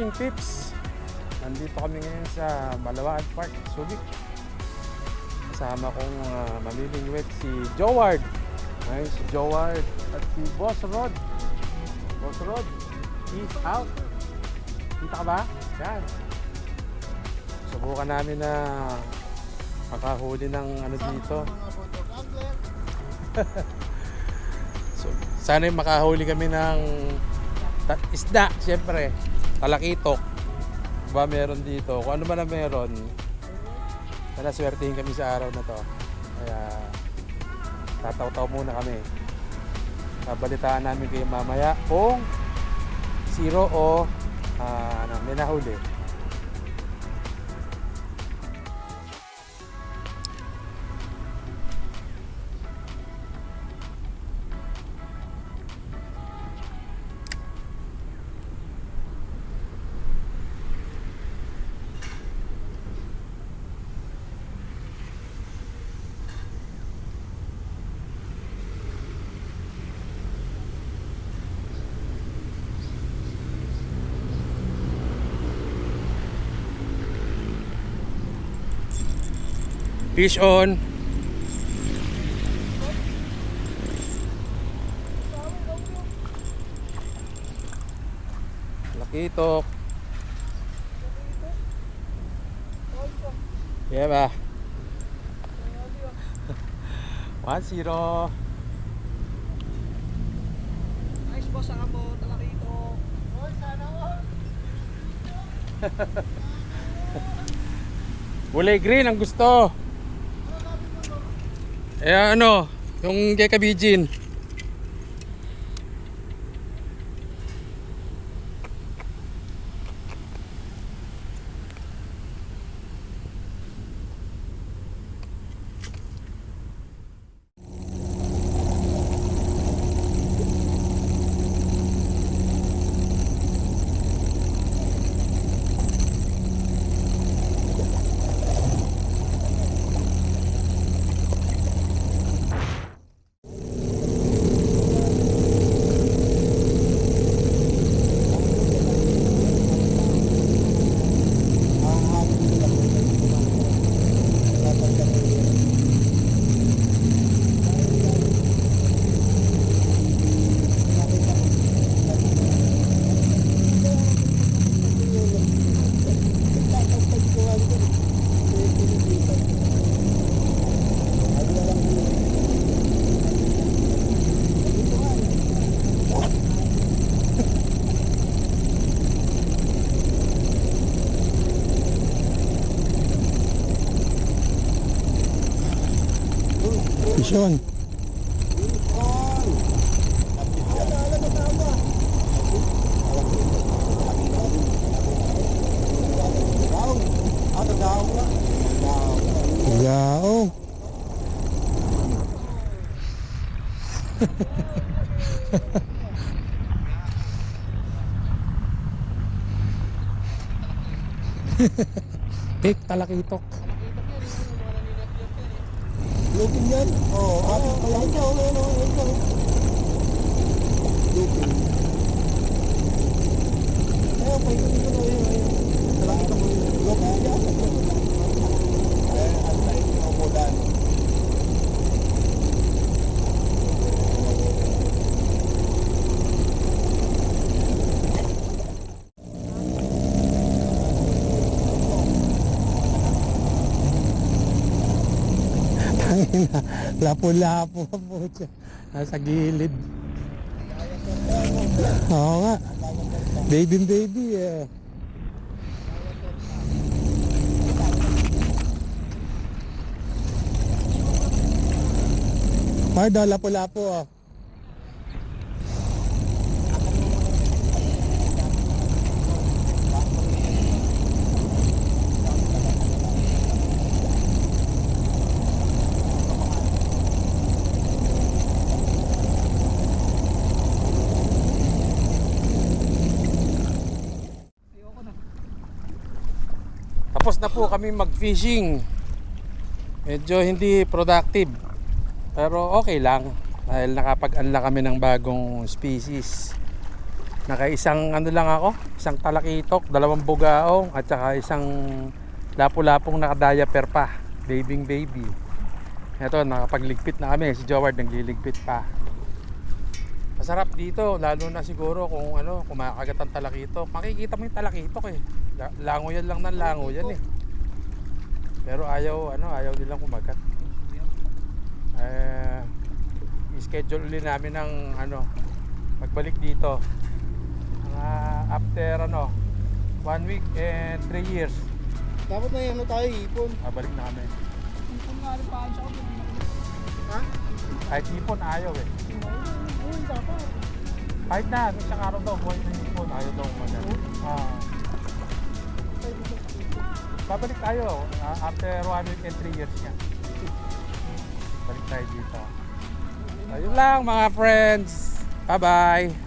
Fishing Tips. Nandito kami ngayon sa Malawaan Park, Subic. Kasama kong mamimingwit si Joward. Ngayon si Joward at si Boss Rod. Boss Rod, he's out. Kita ka ba? Yan. Subukan namin na makahuli ng ano dito. So, sana makahuli kami ng isda, siyempre. Talakitok. Ba meron dito? Kung ano man ang meron, sana swertihin kami sa araw na to. Kaya tataw-taw muna kami. Babalitaan namin kayo mamaya kung zero o may nahuli. Fish on. Lakitok. Yeah ba? 1-0. Nice boss ang amo, talakitok. Oh, sana all. Kulay green ang gusto. Eh ano, yung gekabijin. Vision. Yaong. Big talakitok. Looking yan? Oo, ating pala. Ikaw. Looking. Ayaw, paikot ko na yun. Talakita mo yun. Looking yan. Ang tayo pinukulan. Lapo-lapo po siya. Nasa gilid. Oo nga. Baby eh. Pardo, lapo-lapo oh. Tapos na po kami mag-fishing. Medyo hindi productive. Pero okay lang. Dahil nakapag-unlock kami ng bagong species. Naka-isang ano lang ako, isang talakitok, 2 bugaong at saka isang lapu-lapong naka-diaper pa, baby. Ito, nakapagligpit na kami, si Joward nagliligpit pa. Masarap dito, lalo na siguro kung ano, kumakagat ang talakitok. Makikita mo yung talakitok eh. Lango yan lang ng lango yan eh. Pero ayaw nilang kumagat. I-schedule ulit namin ng pagbalik dito. After 1 week and 3 years. Dapat na ano tayo, ipon. Balik na kami. Ipon nga rin pa siya ako. Ha? Kahit ipon ayaw eh. Ayun, dapat. Kahit na, isang araw daw buhay na ipon, ayaw daw kumagat. Babalik tayo after 1 week and 3 years nga. Balik tayo dito. Ayun lang mga friends. Bye bye.